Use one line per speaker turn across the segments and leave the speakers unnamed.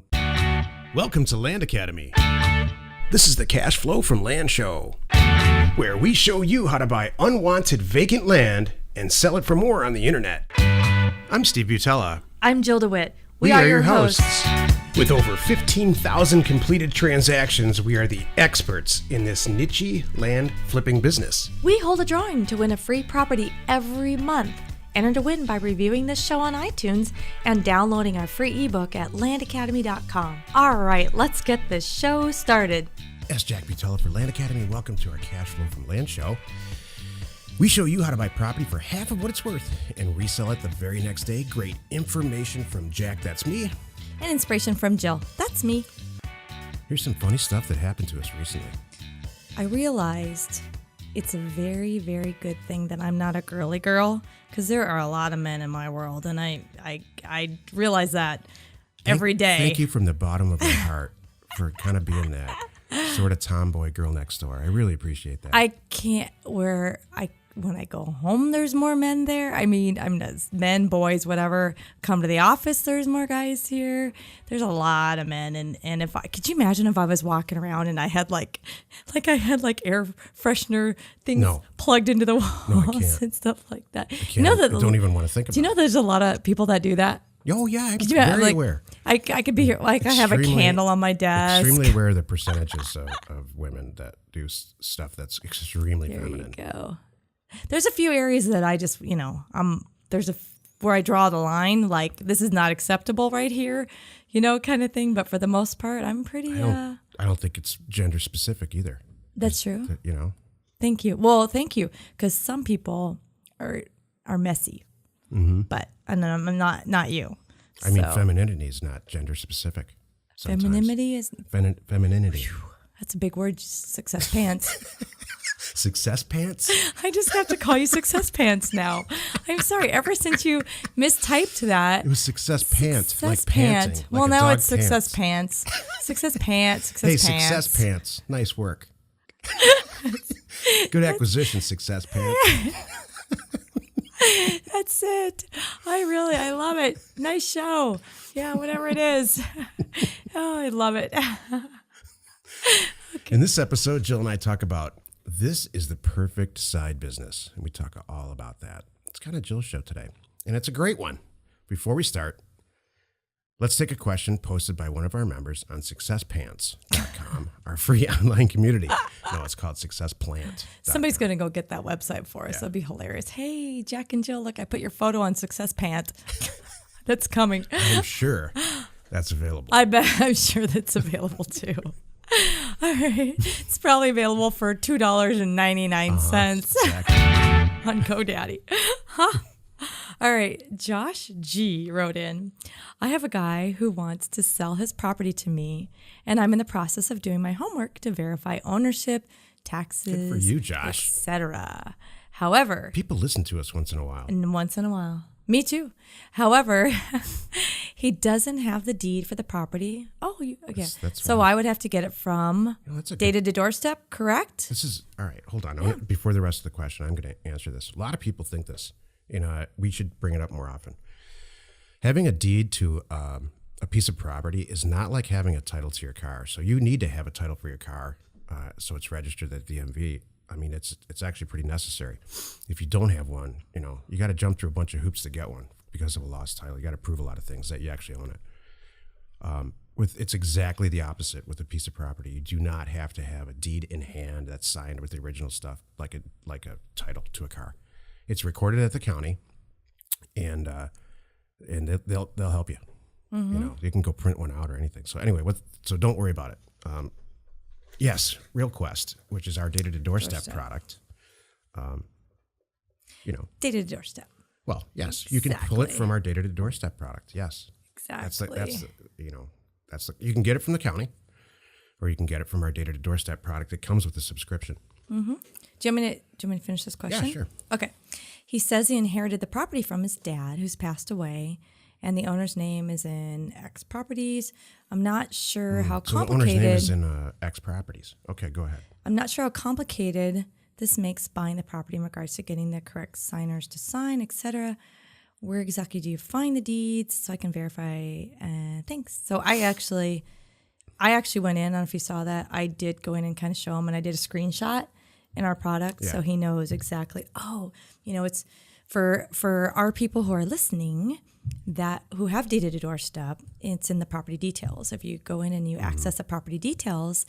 don't. Welcome to Land Academy. This is the Cashflow from Land Show, where we show you how to buy unwanted vacant land and sell it for more on the internet. I'm Steve Butala.
I'm Jill DeWit.
We are your hosts. With over 15,000 completed transactions, we are the experts in this niche land flipping business.
We hold a drawing to win a free property every month. Enter to win by reviewing this show on iTunes and downloading our free ebook at landacademy.com. All right, let's get this show started.
Yes, Jack Butala for Land Academy. Welcome to our Cashflow from Land show. We show you how to buy property for half of what it's worth and resell it the very next day. Great information from Jack, that's me.
And inspiration from Jill, that's me.
Here's some funny stuff that happened to us recently.
I realized it's a very, very good thing that I'm not a girly girl, because there are a lot of men in my world, and I realize that every day.
Thank you from the bottom of my heart for kind of being that sort of tomboy girl next door. I really appreciate that.
I can't when I go home, there's more men there. I mean, men, boys, whatever. Come to the office, there's more guys here. There's a lot of men, and could you imagine if I was walking around and I had like air freshener things plugged into the walls and stuff like that?
I can't. I don't even want to think about it.
Do you know there's a lot of people that do that?
Oh yeah, I'm very aware.
I could be here, I have a candle on my desk.
Extremely aware of the percentages of women that do stuff that's extremely feminine.
There you go. There's a few areas that I just, where I draw the line, like this is not acceptable right here, kind of thing. But for the most part, I'm pretty.
I don't think it's gender specific either.
That's true.
Thank you.
Well, thank you, because some people are messy, but and I'm not you.
I mean, femininity is not gender specific. Sometimes.
Femininity is
femininity.
Whew, that's a big word. Success pants.
Success pants?
I just have to call you Success Pants now. I'm sorry. Ever since you mistyped that.
It was Success Pant.
Success
like
Pant.
Panting,
well,
like
now
it's
Success Pants. Success Pants. Success Pants.
Success Pants. Nice work. Good acquisition, Success Pants.
That's it. I love it. Nice show. Yeah, whatever it is. Oh, I love it.
Okay. In this episode, Jill and I talk about this is the perfect side business, and we talk all about that. It's kind of Jill's show today, and it's a great one. Before we start, let's take a question posted by one of our members on successpants.com, our free online community. No, it's called successplant.
Somebody's going to go get that website for us. Yeah. That'd be hilarious. Hey, Jack and Jill, look, I put your photo on Success Pant. That's coming.
I'm sure that's available.
I'm sure that's available too. All right. It's probably available for $2.99
exactly.
on GoDaddy. Huh? All right. Josh G wrote in, I have a guy who wants to sell his property to me, and I'm in the process of doing my homework to verify ownership, taxes,
good for you, Josh,
etc. However,
people listen to us once in a while.
Me too. However, he doesn't have the deed for the property. Oh, okay.
That's
so I would have to get it from dated to doorstep, correct?
This is, all right, hold on. Yeah. Before the rest of the question, I'm going to answer this. A lot of people think this. We should bring it up more often. Having a deed to a piece of property is not like having a title to your car. So you need to have a title for your car so it's registered at the DMV. I mean, it's actually pretty necessary. If you don't have one, you got to jump through a bunch of hoops to get one because of a lost title. You got to prove a lot of things that you actually own it. It's exactly the opposite with a piece of property. You do not have to have a deed in hand that's signed with the original stuff, like a title to a car. It's recorded at the county, and they'll help you. Mm-hmm. You can go print one out or anything. So anyway, so don't worry about it. Yes, RealQuest, which is our data to doorstep product.
Data to doorstep.
Well, yes, you can pull it from our data to doorstep product. Yes,
exactly.
You can get it from the county, or you can get it from our data to doorstep product. It comes with a subscription.
Mm-hmm. Do you want me to finish this question?
Yeah, sure.
Okay. He says he inherited the property from his dad, who's passed away, and the owner's name is in X Properties. I'm not sure how complicated.
So the owner's name is in X Properties. Okay, go ahead.
I'm not sure how complicated this makes buying the property in regards to getting the correct signers to sign, etc. where exactly do you find the deeds so I can verify things. So I actually went in, I don't know if you saw that. I did go in and kind of show him, and I did a screenshot in our product so he knows exactly, it's for our people who are listening who have deed at a doorstep, it's in the property details. If you go in and you access the property details,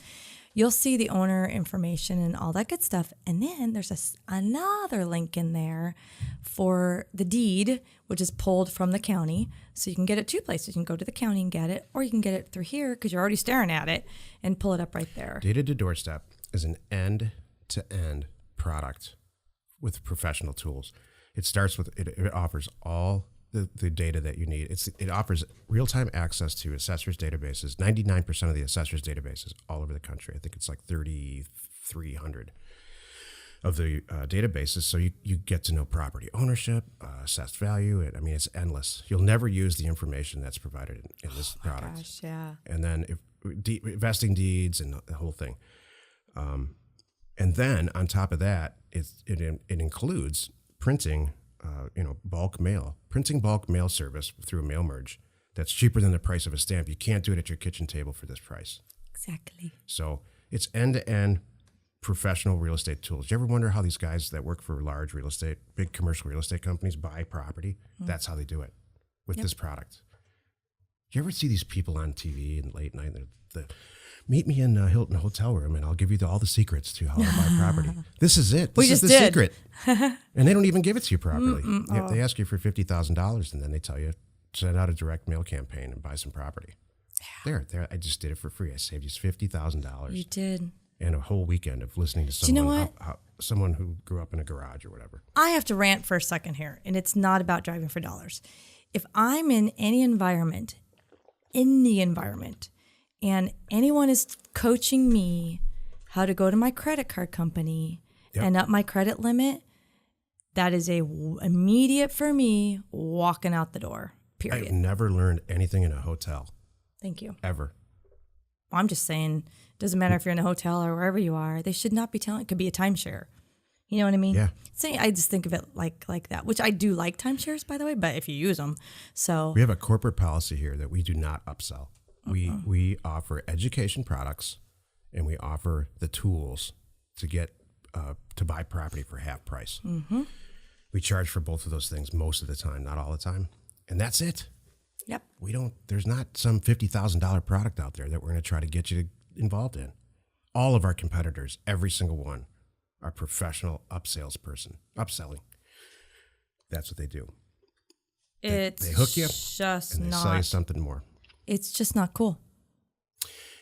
you'll see the owner information and all that good stuff. And then there's another link in there for the deed, which is pulled from the county. So you can get it two places. You can go to the county and get it, or you can get it through here because you're already staring at it and pull it up right there.
Deed to doorstep is an end-to-end product with professional tools. It starts with, it offers all the data that you need. It offers real-time access to assessors' databases, 99% of the assessors' databases all over the country. I think it's like 3,300 of the databases. So you get to know property ownership, assessed value. It's endless. You'll never use the information that's provided in this product.
Gosh, yeah.
And then investing deeds and the whole thing. And then on top of that, it includes printing bulk mail, printing bulk mail service through a mail merge that's cheaper than the price of a stamp. You can't do it at your kitchen table for this price.
Exactly.
So it's end-to-end professional real estate tools. You ever wonder how these guys that work for large real estate, big commercial real estate companies buy property? That's how they do it with this product. You ever see these people on TV and late night? Meet me in Hilton hotel room, and I'll give you all the secrets to how to buy property. This is it. This is the secret. And they don't even give it to you properly. They ask you for $50,000, and then they tell you, send out a direct mail campaign and buy some property. Yeah. There. I just did it for free. I saved you $50,000.
You did.
And a whole weekend of listening to someone,
you know what?
Someone who grew up in a garage or whatever.
I have to rant for a second here, and it's not about driving for dollars. If I'm in any environment, and anyone is coaching me how to go to my credit card company and up my credit limit, that is immediate for me walking out the door, period.
I've never learned anything in a hotel.
Thank you.
Ever.
Well, I'm just saying, it doesn't matter if you're in a hotel or wherever you are, they should not be telling, it could be a timeshare. You know what I mean?
Yeah.
So I just think of it like that, which I do like timeshares, by the way, but if you use them. So
we have a corporate policy here that we do not upsell. We offer education products, and we offer the tools to get to buy property for half price. Mm-hmm. We charge for both of those things most of the time, not all the time, and that's it.
Yep.
There's not some $50,000 product out there that we're going to try to get you involved in. All of our competitors, every single one, are professional upselling. That's what they do. They hook you
just
and they sell you something more.
It's just not cool.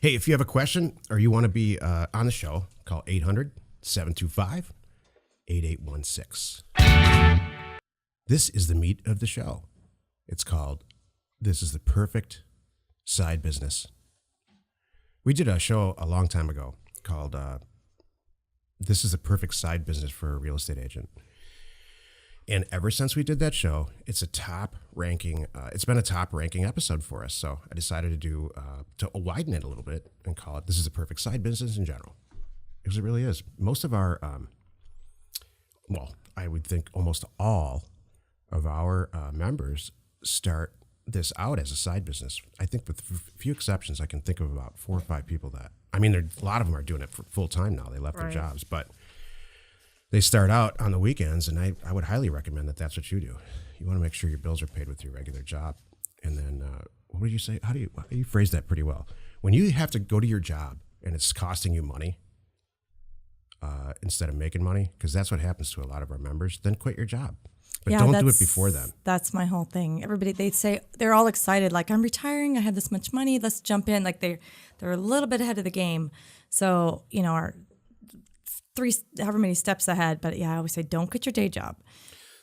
Hey, if you have a question or you want to be on the show, call 800-725-8816. This is the meat of the show. It's called This is the Perfect Side Business. We did a show a long time ago called This is the Perfect Side Business for a Real Estate Agent. And ever since we did that show, it's a top ranking. It's been a top ranking episode for us. So I decided to widen it a little bit and call it "This is a Perfect Side Business" in general, because it really is. Most of our, I would think almost all of our members start this out as a side business. I think with a few exceptions, I can think of about 4 or 5 people that. A lot of them are doing it for full time now. They left their jobs, but. They start out on the weekends, and I would highly recommend that that's what you do. You want to make sure your bills are paid with your regular job. And then, what would you say? How do you phrase that pretty well? When you have to go to your job and it's costing you money instead of making money, because that's what happens to a lot of our members, then quit your job. But don't do it before then. That's
my whole thing. Everybody, they say, they're all excited, like, I'm retiring, I have this much money, let's jump in. Like, they're a little bit ahead of the game. So, our 3, however many steps ahead, but I always say, don't quit your day job.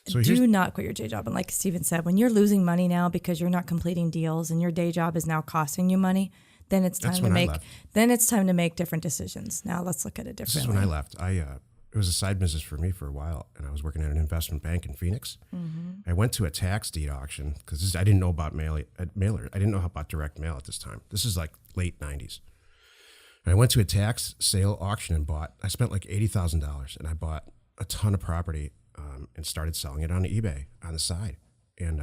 So do not quit your day job. And like Steven said, when you're losing money now because you're not completing deals and your day job is now costing you money, then it's time to make different decisions. Now let's look at it differently.
This is when I left. It was a side business for me for a while, and I was working at an investment bank in Phoenix. Mm-hmm. I went to a tax deed auction because I didn't know about mailer. I didn't know about direct mail at this time. This is like late 90s. And I went to a tax sale auction and I spent like $80,000, and I bought a ton of property and started selling it on eBay on the side. And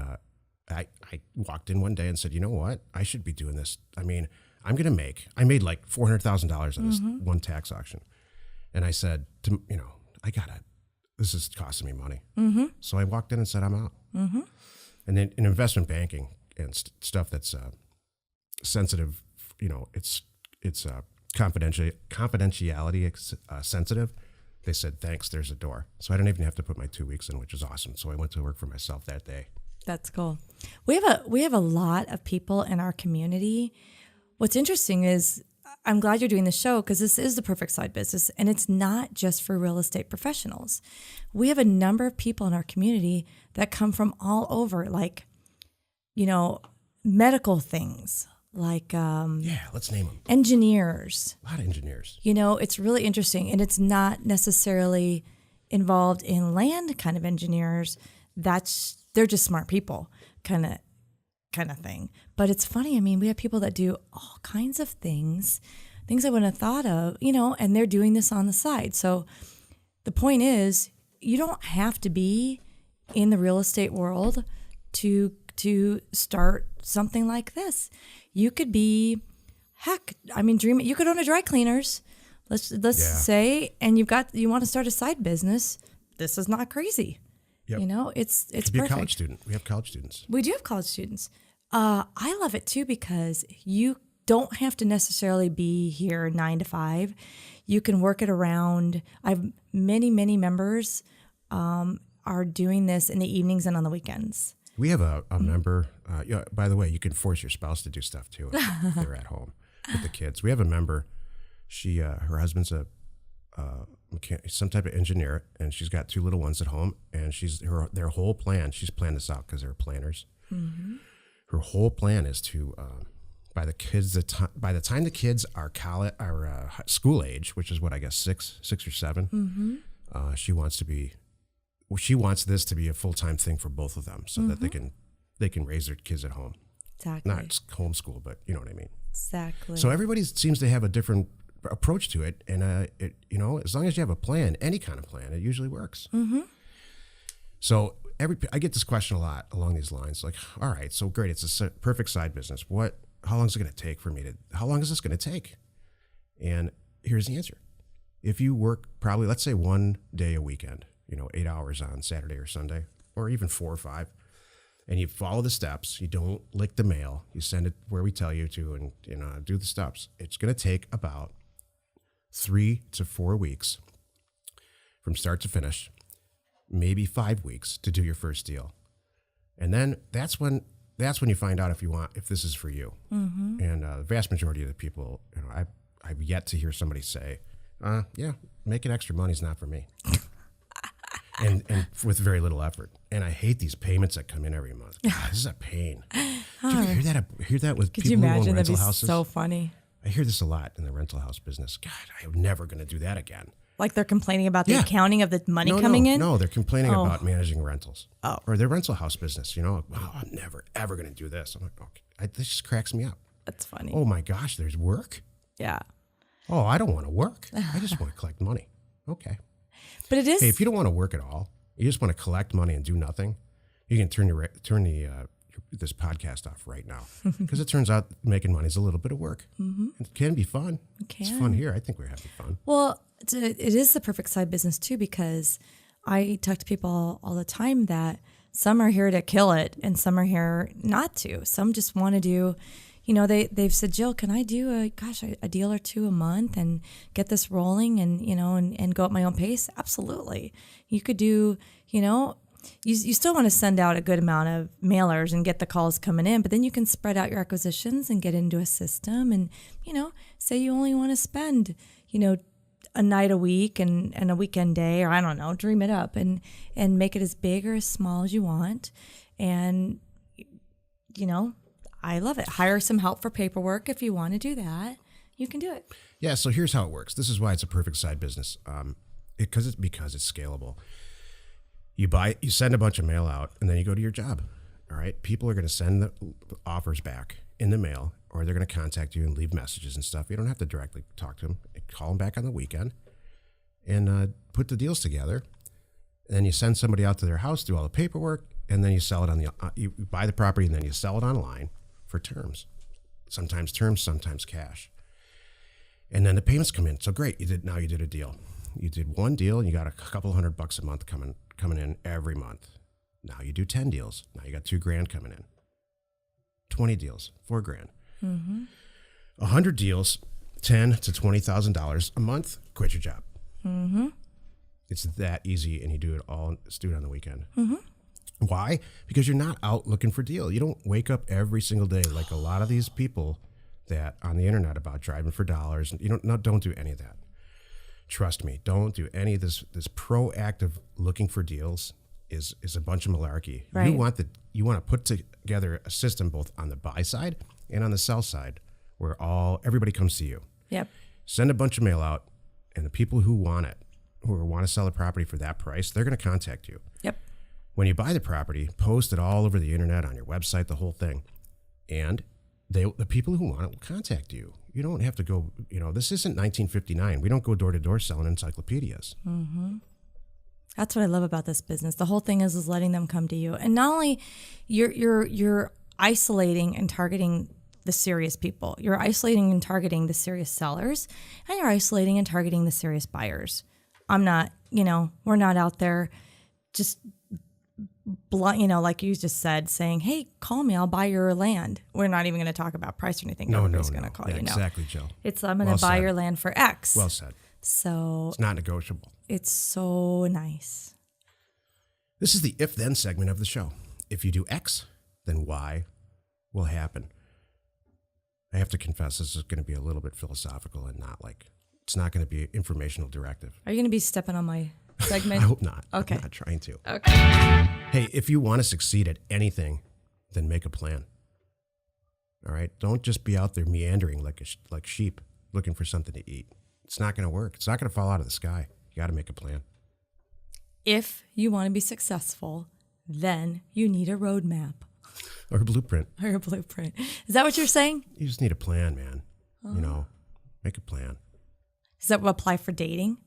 I walked in one day and said, you know what? I should be doing this. I mean, I made like $400,000 on this one tax auction. And I said, this is costing me money. So I walked in and said, I'm out. And then in investment banking and stuff that's sensitive, it's confidentiality sensitive. They said, thanks, there's a door. So I didn't even have to put my 2 weeks in, which is awesome. So I went to work for myself that day.
That's cool. We have a lot of people in our community. What's interesting is I'm glad you're doing the show because this is the perfect side business, and it's not just for real estate professionals. We have a number of people in our community that come from all over, like, medical things, like
let's name them.
Engineers.
A lot of engineers.
It's really interesting, and it's not necessarily involved in land kind of engineers. They're just smart people kind of thing. But it's funny. I mean, we have people that do all kinds of things I wouldn't have thought of, and they're doing this on the side. So the point is, you don't have to be in the real estate world to start something like this. You could be, dream it. You could own a dry cleaners. Let's say, and you want to start a side business. This is not crazy.
Yep.
It's
be
perfect.
A college student. We have college students.
We do have college students. I love it too because you don't have to necessarily be here 9 to 5. You can work it around. I have many members are doing this in the evenings and on the weekends.
We have a member. By the way, you can force your spouse to do stuff too if they're at home with the kids. We have a member. She, her husband's some type of engineer, and she's got 2 little ones at home. And their whole plan. She's planned this out because they're planners. Mm-hmm. Her whole plan is to, by the time the kids are school age, which is what I guess 6 or 7. Mm-hmm. She wants this to be a full-time thing for both of them, so that they can raise their kids at home.
Exactly.
Not homeschool, but you know what I mean.
Exactly.
So everybody seems to have a different approach to it, and as long as you have a plan, any kind of plan, it usually works. Mm-hmm. So I get this question a lot along these lines, like, all right, so great, it's a perfect side business. How long is it going to take for me how long is this going to take? And here's the answer. If you work probably, let's say 1 day a weekend, 8 hours on Saturday or Sunday, or even 4 or 5, and you follow the steps, you don't lick the mail, you send it where we tell you to, and do the steps, it's going to take about 3 to 4 weeks from start to finish, maybe 5 weeks to do your first deal. And then that's when you find out if this is for you. Mm-hmm. And the vast majority of the people, I've yet to hear somebody say, making extra money is not for me. and with very little effort. And I hate these payments that come in every month. God, this is a pain. Did you ever hear that with people who own rental houses?
That'd be so funny.
I hear this a lot in the rental house business. God, I'm never going to do that again.
Like they're complaining about the accounting of the money coming in?
No, they're complaining about managing rentals. Oh. Or their rental house business. Wow, I'm never, ever going to do this. I'm like, okay, this just cracks me up.
That's funny.
Oh my gosh, there's work?
Yeah.
Oh, I don't want to work. I just want to collect money. Okay.
But it is.
Hey, if you don't want to work at all, you just want to collect money and do nothing, you can turn this podcast off right now, because it turns out making money is a little bit of work. Mm-hmm. It can be fun. It's fun here. I think we're having fun.
Well, it is the perfect side business too, because I talk to people all the time that some are here to kill it and some are here not to. Some just want to do, they've said, Jill, can I do a deal or 2 a month and get this rolling and, and go at my own pace? Absolutely. You could do, you still want to send out a good amount of mailers and get the calls coming in, but then you can spread out your acquisitions and get into a system and, say you only want to spend, a night a week and a weekend day, or I don't know, dream it up and make it as big or as small as you want. And, I love it. Hire some help for paperwork if you want to do that. You can do it.
Yeah, so here's how it works. This is why it's a perfect side business. Because it's scalable. You send a bunch of mail out, and then you go to your job. All right, people are going to send the offers back in the mail, or they're going to contact you and leave messages and stuff. You don't have to directly talk to them. Call them back on the weekend, and put the deals together. And then you send somebody out to their house, do all the paperwork, and then you sell it on the, you buy the property and then you sell it online for terms. Sometimes terms, sometimes cash. And then the payments come in. So great, you did a deal. You did one deal and you got a couple $100 a month coming in every month. Now you do 10 deals. Now you got $2,000 coming in. 20 deals, $4,000. 100 deals, $10,000 to $20,000 a month. Quit your job. It's that easy, and you do it all. Let's do it on the weekend. Why? Because you're not out looking for deal. You don't wake up every single day like a lot of these people that on the internet about driving for dollars. You don't do any of that. Trust me, don't do any of this. This proactive looking for deals is a bunch of malarkey.
Right.
You want to put together a system both on the buy side and on the sell side where everybody comes to you.
Yep.
Send a bunch of mail out, and the people who want it, who want to sell the property for that price, they're going to contact you.
Yep.
When you buy the property, post it all over the internet, on your website, the whole thing. And the people who want it will contact you. You don't have to go, this isn't 1959. We don't go door to door selling encyclopedias.
That's what I love about this business. The whole thing is letting them come to you. And not only you're isolating and targeting the serious people, you're isolating and targeting the serious sellers, and you're isolating and targeting the serious buyers. I'm not, we're not out there just blunt, like you just said, saying, hey, call me, I'll buy your land. We're not even going to talk about price or anything. Nobody's going to call you.
Exactly, Jill.
I'm going to buy your land for X.
Well said.
So
it's not negotiable.
It's so nice.
This is the if-then segment of the show. If you do X, then Y will happen. I have to confess, this is going to be a little bit philosophical and it's not going to be an informational directive.
Are you going to be stepping on my segment?
I hope not.
Okay.
I'm not trying to.
Okay.
Hey, if you want to succeed at anything, then make a plan. All right? Don't just be out there meandering like sheep looking for something to eat. It's not going to work. It's not going to fall out of the sky. You got to make a plan.
If you want to be successful, then you need a roadmap.
Or a blueprint.
Or a blueprint. Is that what you're saying?
You just need a plan, man. Make a plan.
Does that apply for dating?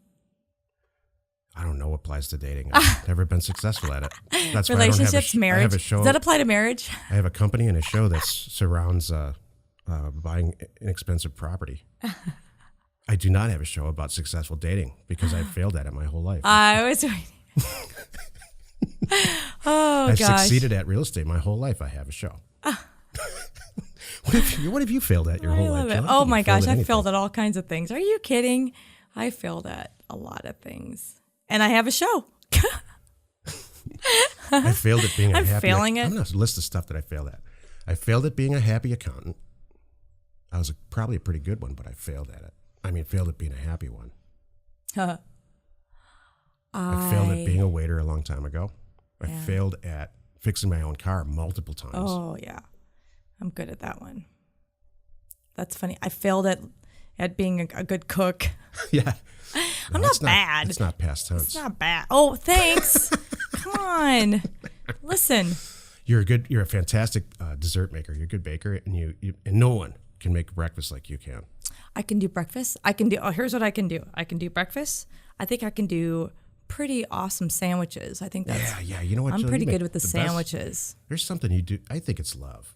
I don't know what applies to dating. I've never been successful at it. That's
relationships,
why I don't have
marriage.
I have a show.
Does that apply to marriage?
I have a company and a show that surrounds buying inexpensive property. I do not have a show about successful dating because I've failed at it my whole life.
I was waiting.
I've succeeded at real estate my whole life. I have a show. What have you failed at your whole life?
It. Oh my gosh, I failed at all kinds of things. Are you kidding? I failed at a lot of things. And I have a show.
I failed at being a happy...
I'm failing
I'm going to list the stuff that I failed at. I failed at being a happy accountant. I was probably a pretty good one, but I failed at it. Failed at being a happy one. I failed at being a waiter a long time ago. I failed at fixing my own car multiple times.
Oh, yeah. I'm good at that one. That's funny. I failed at being a good cook.
Yeah.
I'm not bad.
It's not past tense.
It's not bad. Oh, thanks. Come on. Listen.
You're a fantastic dessert maker. You're a good baker, and and no one can make breakfast like you can.
I can do breakfast. Here's what I can do. I can do breakfast. I think I can do pretty awesome sandwiches. I think that's...
Yeah. You know what,
I'm
Jill,
pretty good with the sandwiches.
Best. There's something you do. I think it's love.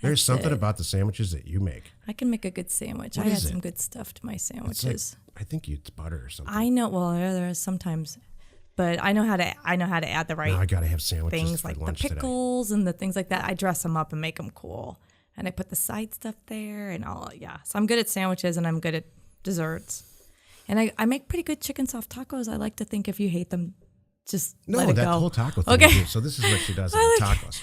There's something about the sandwiches that you make.
I can make a good sandwich. I add some good stuff to my sandwiches.
I think it's butter or something.
I know. Well, there is sometimes, but I know how to add the right.
Now I gotta have sandwiches
things
for
like
lunch
the pickles and the things like that. I dress them up and make them cool, and I put the side stuff there and all. Yeah, so I'm good at sandwiches and I'm good at desserts, and I make pretty good chicken soft tacos. I like to think if you hate them, just let it go.
No, that whole taco thing.
Okay.
So this is what she does in the tacos.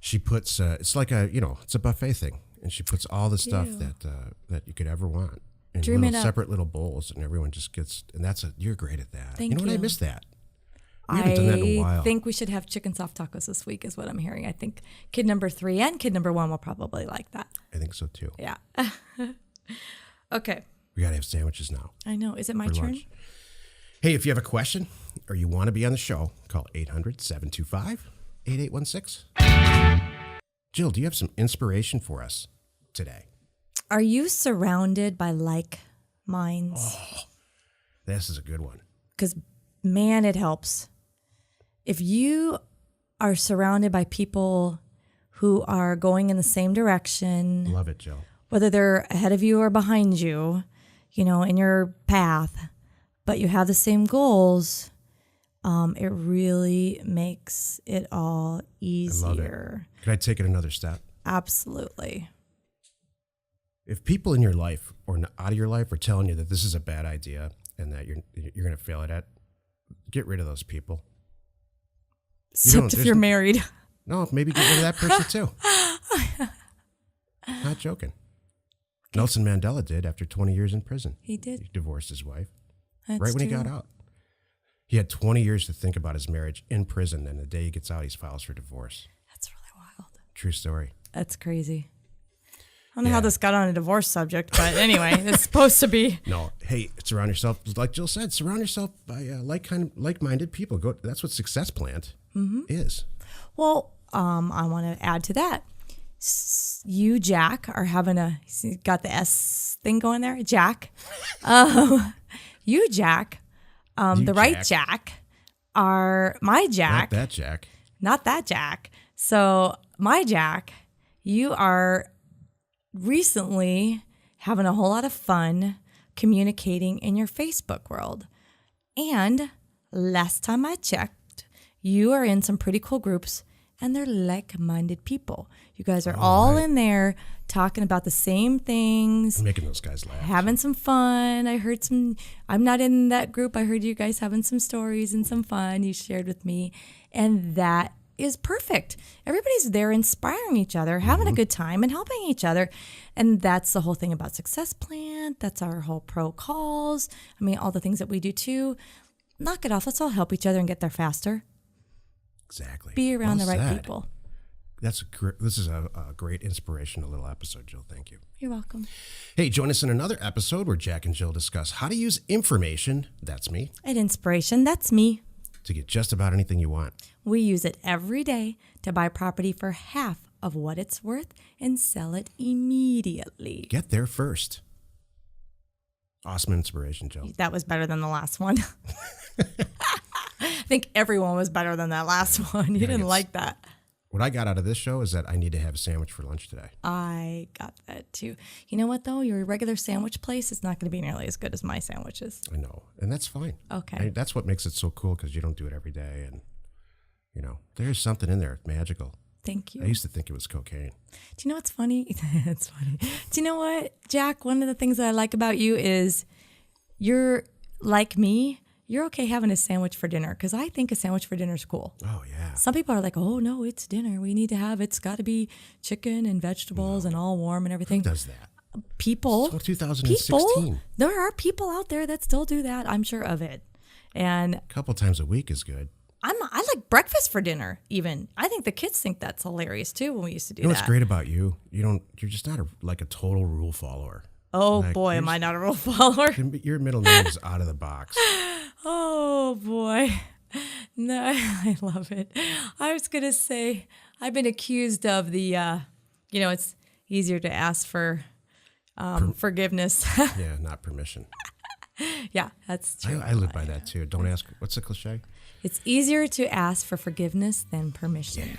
She puts it's like it's a buffet thing, and she puts all the stuff that you could ever want in separate little bowls, and everyone just gets. And you're great at that.
Thank you.
I miss that. We haven't done that in a while.
I think we should have chicken soft tacos this week, is what I'm hearing. I think kid number 3 and kid number 1 will probably like that.
I think so too.
Yeah. Okay.
We gotta have sandwiches now.
I know. Is it my turn?
Lunch. Hey, if you have a question or you want to be on the show, call 800-725-8816. Jill, do you have some inspiration for us today?
Are you surrounded by like minds?
Oh, this is a good one.
Because, man, it helps. If you are surrounded by people who are going in the same direction.
Love it, Jill.
Whether they're ahead of you or behind you, in your path, but you have the same goals, it really makes it all easier.
I love it. Can I take it another step?
Absolutely.
If people in your life or out of your life are telling you that this is a bad idea and that you're going to fail at it, get rid of those people.
Except if you're married.
No, maybe get rid of that person too. Not joking. Okay. Nelson Mandela did after 20 years in prison.
He did.
He divorced his wife.
That's
right when
true.
he got out. He had 20 years to think about his marriage in prison, and the day he gets out, he files for divorce.
That's really wild.
True story.
That's crazy. I don't know how this got on a divorce subject, but anyway, it's supposed to be.
No, hey, surround yourself, like Jill said, surround yourself by like-minded people. That's what Success Plant is. Well,
I want to add to that. You, Jack, are having got the S thing going there, Jack. You, Jack, the right Jack, are my Jack.
Not that Jack.
Not that Jack. So my Jack, you are recently having a whole lot of fun communicating in your Facebook world. And last time I checked, you are in some pretty cool groups, and they're like-minded people. You guys are all in there talking about the same things.
I'm making those guys laugh.
Having some fun. I'm not in that group. I heard you guys having some stories and some fun you shared with me. And that is perfect. Everybody's there inspiring each other, having a good time and helping each other. And that's the whole thing about Success Plant. That's our whole pro calls. I mean, all the things that we do too. Knock it off. Let's all help each other and get there faster.
Exactly.
Be around the right people.
This is a great inspirational little episode, Jill. Thank you.
You're welcome.
Hey, join us in another episode where Jack and Jill discuss how to use information, that's me,
and inspiration, that's me,
to get just about anything you want.
We use it every day to buy property for half of what it's worth and sell it immediately.
Get there first. Awesome inspiration, Jill.
That was better than the last one. I think everyone was better than that last one. You didn't like that.
What I got out of this show is that I need to have a sandwich for lunch today.
I got that too. You know what, though? Your regular sandwich place is not going to be nearly as good as my sandwiches.
I know. And that's fine.
Okay.
That's what makes it so cool, because you don't do it every day. And, there's something in there magical.
Thank you.
I used to think it was cocaine.
Do you know what's funny? It's funny. Do you know what, Jack? One of the things that I like about you is you're like me. You're okay having a sandwich for dinner, because I think a sandwich for dinner is cool.
Oh, yeah.
Some people are like, oh, no, it's dinner. We need to have, it's got to be chicken and vegetables and all warm and everything.
Who does that?
People.
It's 2016.
There are people out there that still do that. I'm sure of it. And
a couple times a week is good.
I like breakfast for dinner even. I think the kids think that's hilarious too when we used to do that.
You know what's great about you? You're just not a total rule follower.
Oh, boy, am I not a rule follower.
Your middle name is out of the box.
Oh, boy. No, I love it. I was going to say, I've been accused of the, it's easier to ask for forgiveness.
Yeah, not permission.
Yeah, that's true.
I live by that, too. Don't ask. What's the cliche?
It's easier to ask for forgiveness than permission.
Yeah.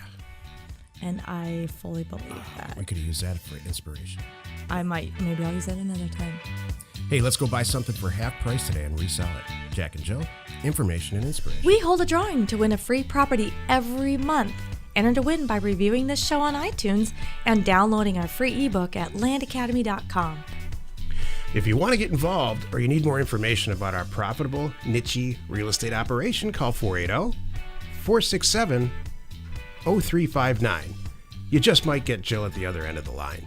And I fully believe that.
We could use that for inspiration.
I might. Maybe I'll use that another time.
Hey, let's go buy something for half price today and resell it. Jack and Jill, information and inspiration.
We hold a drawing to win a free property every month. Enter to win by reviewing this show on iTunes and downloading our free ebook at landacademy.com.
If you want to get involved or you need more information about our profitable, niche real estate operation, call 480-467-0359. You just might get Jill at the other end of the line.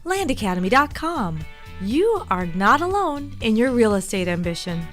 landacademy.com. You are not alone in your real estate ambition.